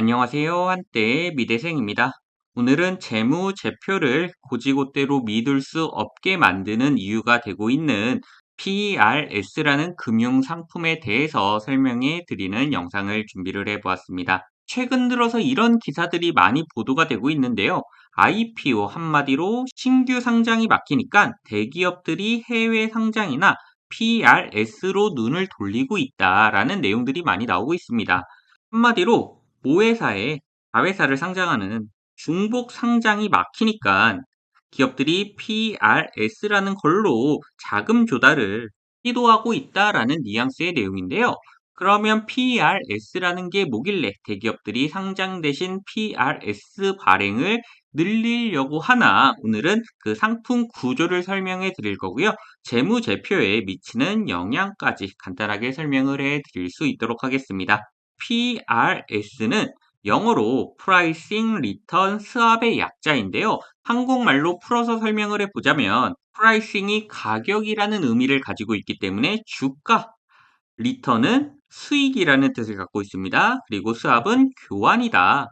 안녕하세요. 한때 미대생입니다. 오늘은 재무제표를 곧이곧대로 믿을 수 없게 만드는 이유가 되고 있는 PRS라는 금융상품에 대해서 설명해 드리는 영상을 준비를 해 보았습니다. 최근 들어서 이런 기사들이 많이 보도가 되고 있는데요. IPO 한마디로 신규 상장이 막히니까 대기업들이 해외 상장이나 PRS로 눈을 돌리고 있다라는 내용들이 많이 나오고 있습니다. 한마디로 모회사에 자회사를 상장하는 중복 상장이 막히니까 기업들이 PRS라는 걸로 자금 조달을 시도하고 있다라는 뉘앙스의 내용인데요. 그러면 PRS라는 게 뭐길래 대기업들이 상장 대신 PRS 발행을 늘리려고 하나 오늘은 그 상품 구조를 설명해 드릴 거고요. 재무제표에 미치는 영향까지 간단하게 설명을 해 드릴 수 있도록 하겠습니다. PRS는 영어로 Pricing Return Swap의 약자인데요. 한국말로 풀어서 설명을 해보자면 pricing이 가격이라는 의미를 가지고 있기 때문에 주가, return은 수익이라는 뜻을 갖고 있습니다. 그리고 swap은 교환이다.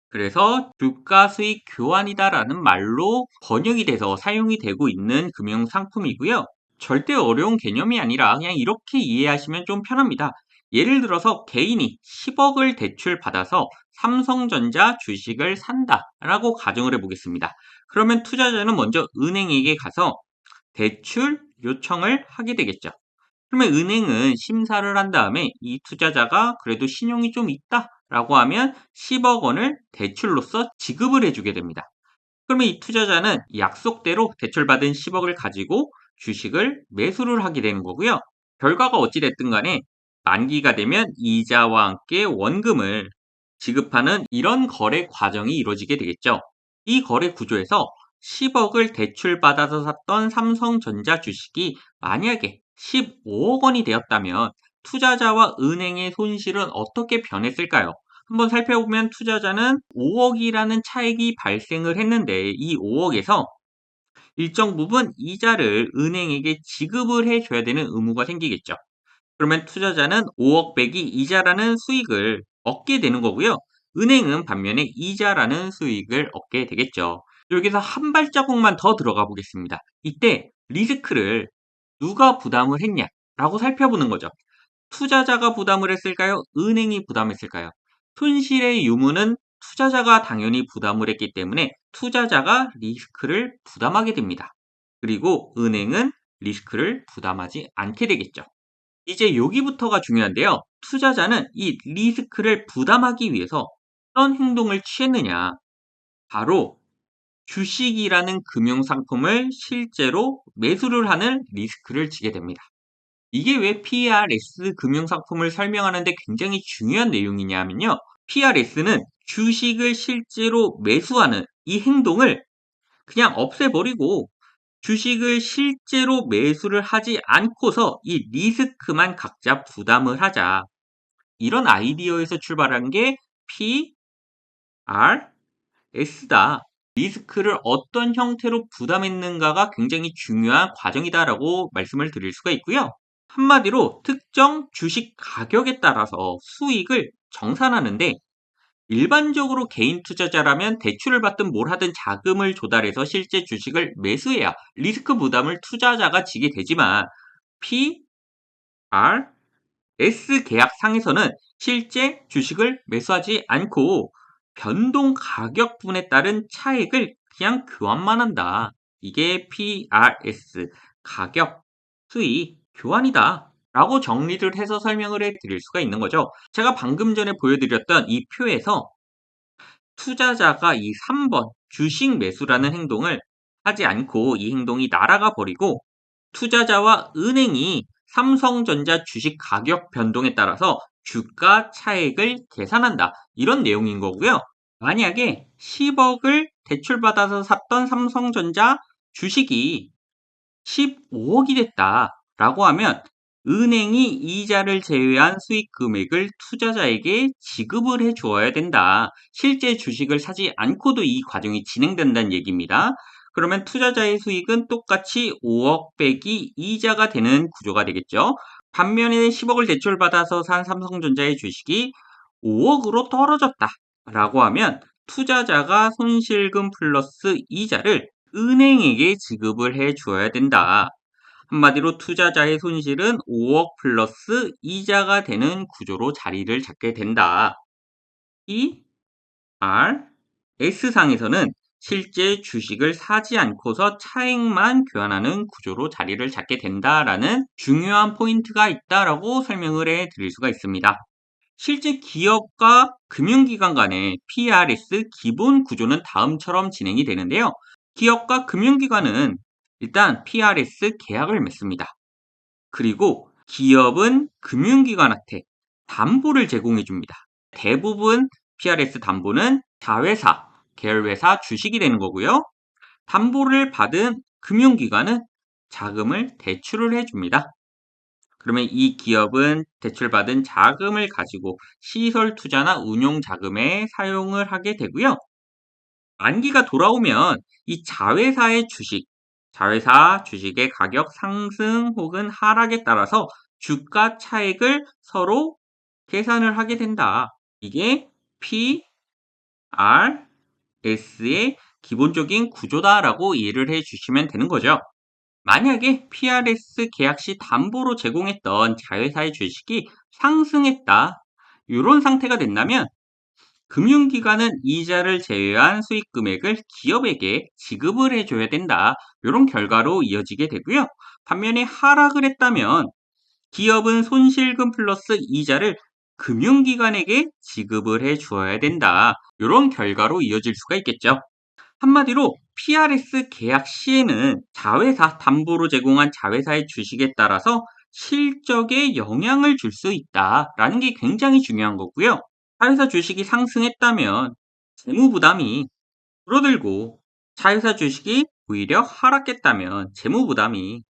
그래서 주가 수익 교환이다라는 말로 번역이 돼서 사용이 되고 있는 금융 상품이고요. 절대 어려운 개념이 아니라 그냥 이렇게 이해하시면 좀 편합니다. 예를 들어서 개인이 10억을 대출 받아서 삼성전자 주식을 산다라고 가정을 해보겠습니다. 그러면 투자자는 먼저 은행에게 가서 대출 요청을 하게 되겠죠. 그러면 은행은 심사를 한 다음에 이 투자자가 그래도 신용이 좀 있다라고 하면 10억 원을 대출로서 지급을 해주게 됩니다. 그러면 이 투자자는 약속대로 대출받은 10억을 가지고 주식을 매수를 하게 되는 거고요. 결과가 어찌됐든 간에 만기가 되면 이자와 함께 원금을 지급하는 이런 거래 과정이 이루어지게 되겠죠. 이 거래 구조에서 10억을 대출받아서 샀던 삼성전자 주식이 만약에 15억 원이 되었다면 투자자와 은행의 손실은 어떻게 변했을까요? 한번 살펴보면 투자자는 5억이라는 차익이 발생을 했는데 이 5억에서 일정 부분 이자를 은행에게 지급을 해줘야 되는 의무가 생기겠죠. 그러면 투자자는 5억 빼기 이자라는 수익을 얻게 되는 거고요. 은행은 반면에 이자라는 수익을 얻게 되겠죠. 여기서 한 발자국만 더 들어가 보겠습니다. 이때 리스크를 누가 부담을 했냐라고 살펴보는 거죠. 투자자가 부담을 했을까요? 은행이 부담했을까요? 손실의 유무는 투자자가 당연히 부담을 했기 때문에 투자자가 리스크를 부담하게 됩니다. 그리고 은행은 리스크를 부담하지 않게 되겠죠. 이제 여기부터가 중요한데요. 투자자는 이 리스크를 부담하기 위해서 어떤 행동을 취했느냐. 바로 주식이라는 금융상품을 실제로 매수를 하는 리스크를 지게 됩니다. 이게 왜 PRS 금융상품을 설명하는데 굉장히 중요한 내용이냐면요. PRS는 주식을 실제로 매수하는 이 행동을 그냥 없애버리고 주식을 실제로 매수를 하지 않고서 이 리스크만 각자 부담을 하자. 이런 아이디어에서 출발한 게 PRS다. 리스크를 어떤 형태로 부담했는가가 굉장히 중요한 과정이다라고 말씀을 드릴 수가 있고요. 한마디로 특정 주식 가격에 따라서 수익을 정산하는데 일반적으로 개인 투자자라면 대출을 받든 뭘 하든 자금을 조달해서 실제 주식을 매수해야 리스크 부담을 투자자가 지게 되지만 PRS 계약상에서는 실제 주식을 매수하지 않고 변동 가격분에 따른 차익을 그냥 교환만 한다. 이게 PRS 가격 수익 교환이다. 라고 정리를 해서 설명을 해 드릴 수가 있는 거죠. 제가 방금 전에 보여드렸던 이 표에서 투자자가 이 3번 주식 매수라는 행동을 하지 않고 이 행동이 날아가 버리고 투자자와 은행이 삼성전자 주식 가격 변동에 따라서 주가 차익을 계산한다. 이런 내용인 거고요. 만약에 10억을 대출받아서 샀던 삼성전자 주식이 15억이 됐다라고 하면 은행이 이자를 제외한 수익 금액을 투자자에게 지급을 해 주어야 된다. 실제 주식을 사지 않고도 이 과정이 진행된다는 얘기입니다. 그러면 투자자의 수익은 똑같이 5억 빼기 이자가 되는 구조가 되겠죠. 반면에 10억을 대출받아서 산 삼성전자의 주식이 5억으로 떨어졌다. 라고 하면 투자자가 손실금 플러스 이자를 은행에게 지급을 해 주어야 된다. 한마디로 투자자의 손실은 5억 플러스 이자가 되는 구조로 자리를 잡게 된다. 이 S상에서는 실제 주식을 사지 않고서 차익만 교환하는 구조로 자리를 잡게 된다라는 중요한 포인트가 있다라고 설명을 해 드릴 수가 있습니다. 실제 기업과 금융기관 간의 PRS 기본 구조는 다음처럼 진행이 되는데요. 기업과 금융기관은 일단 PRS 계약을 맺습니다. 그리고 기업은 금융기관한테 담보를 제공해 줍니다. 대부분 PRS 담보는 자회사, 계열회사 주식이 되는 거고요. 담보를 받은 금융기관은 자금을 대출을 해줍니다. 그러면 이 기업은 대출받은 자금을 가지고 시설 투자나 운용 자금에 사용을 하게 되고요. 만기가 돌아오면 이 자회사 주식의 가격 상승 혹은 하락에 따라서 주가 차익을 서로 계산을 하게 된다. 이게 PRS의 기본적인 구조다라고 이해를 해 주시면 되는 거죠. 만약에 PRS 계약 시 담보로 제공했던 자회사의 주식이 상승했다. 이런 상태가 된다면 금융기관은 이자를 제외한 수익 금액을 기업에게 지급을 해줘야 된다. 이런 결과로 이어지게 되고요. 반면에 하락을 했다면 기업은 손실금 플러스 이자를 금융기관에게 지급을 해 주어야 된다. 이런 결과로 이어질 수가 있겠죠. 한마디로 PRS 계약 시에는 자회사 담보로 제공한 자회사의 주식에 따라서 실적에 영향을 줄 수 있다라는 게 굉장히 중요한 거고요. 자회사 주식이 상승했다면 재무 부담이 줄어들고 자회사 주식이 오히려 하락했다면 재무 부담이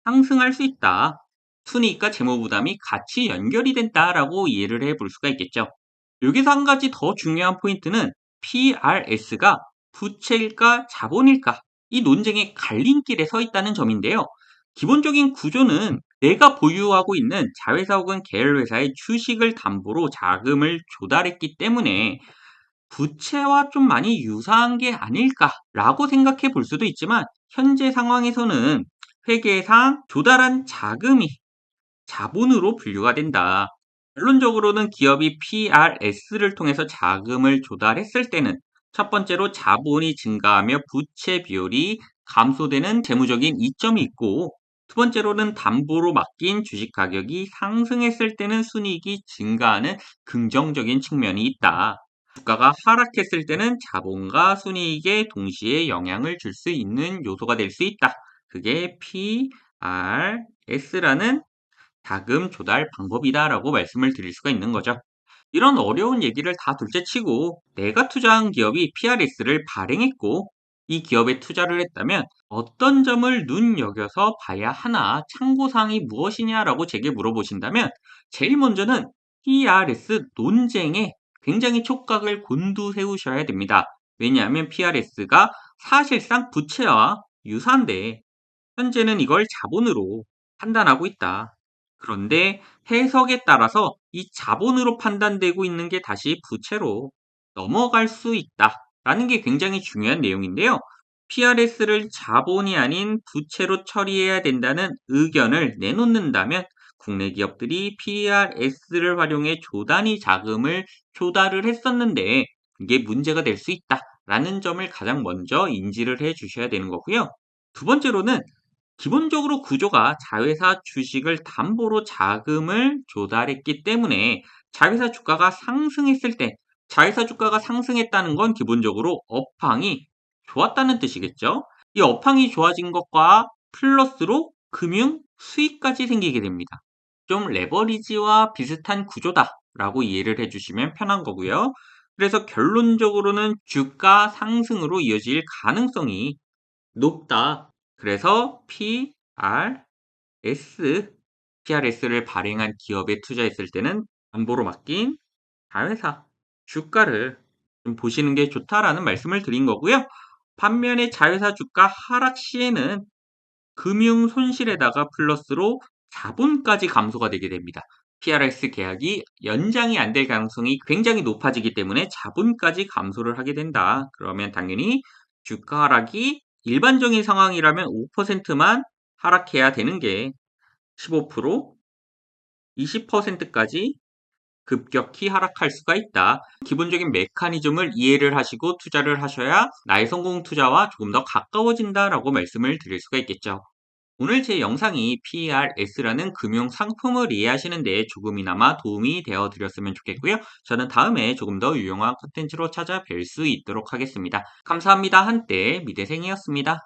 상승할 수 있다. 순이익과 재무 부담이 같이 연결이 된다라고 이해를 해볼 수가 있겠죠. 여기서 한 가지 더 중요한 포인트는 PRS가 부채일까 자본일까 이 논쟁의 갈림길에 서 있다는 점인데요. 기본적인 구조는 내가 보유하고 있는 자회사 혹은 계열회사의 주식을 담보로 자금을 조달했기 때문에 부채와 좀 많이 유사한 게 아닐까라고 생각해 볼 수도 있지만 현재 상황에서는 회계상 조달한 자금이 자본으로 분류가 된다. 결론적으로는 기업이 PRS를 통해서 자금을 조달했을 때는 첫 번째로 자본이 증가하며 부채 비율이 감소되는 재무적인 이점이 있고 두 번째로는 담보로 맡긴 주식 가격이 상승했을 때는 순이익이 증가하는 긍정적인 측면이 있다. 주가가 하락했을 때는 자본과 순이익에 동시에 영향을 줄 수 있는 요소가 될 수 있다. 그게 PRS라는 자금 조달 방법이다라고 말씀을 드릴 수가 있는 거죠. 이런 어려운 얘기를 다 둘째치고 내가 투자한 기업이 PRS를 발행했고 이 기업에 투자를 했다면 어떤 점을 눈여겨서 봐야 하나 참고사항이 무엇이냐라고 제게 물어보신다면 제일 먼저는 PRS 논쟁에 굉장히 촉각을 곤두세우셔야 됩니다. 왜냐하면 PRS가 사실상 부채와 유사한데 현재는 이걸 자본으로 판단하고 있다. 그런데 해석에 따라서 이 자본으로 판단되고 있는 게 다시 부채로 넘어갈 수 있다라는 게 굉장히 중요한 내용인데요. PRS를 자본이 아닌 부채로 처리해야 된다는 의견을 내놓는다면 국내 기업들이 PRS를 활용해 조단위 자금을 조달을 했었는데 이게 문제가 될 수 있다라는 점을 가장 먼저 인지를 해 주셔야 되는 거고요. 두 번째로는 기본적으로 구조가 자회사 주식을 담보로 자금을 조달했기 때문에 자회사 주가가 상승했을 때 자회사 주가가 상승했다는 건 기본적으로 업황이 좋았다는 뜻이겠죠. 이 업황이 좋아진 것과 플러스로 금융 수익까지 생기게 됩니다. 좀 레버리지와 비슷한 구조다라고 이해를 해주시면 편한 거고요. 그래서 결론적으로는 주가 상승으로 이어질 가능성이 높다. 그래서 PRS를 발행한 기업에 투자했을 때는 담보로 맡긴 자회사 주가를 좀 보시는 게 좋다라는 말씀을 드린 거고요. 반면에 자회사 주가 하락 시에는 금융 손실에다가 플러스로 자본까지 감소가 되게 됩니다. PRS 계약이 연장이 안 될 가능성이 굉장히 높아지기 때문에 자본까지 감소를 하게 된다. 그러면 당연히 주가 하락이 일반적인 상황이라면 5%만 하락해야 되는 게 15%, 20%까지 급격히 하락할 수가 있다. 기본적인 메커니즘을 이해를 하시고 투자를 하셔야 나의 성공 투자와 조금 더 가까워진다라고 말씀을 드릴 수가 있겠죠. 오늘 제 영상이 PERS라는 금융 상품을 이해하시는 데 조금이나마 도움이 되어 드렸으면 좋겠고요. 저는 다음에 조금 더 유용한 컨텐츠로 찾아뵐 수 있도록 하겠습니다. 감사합니다. 한때 미대생이었습니다.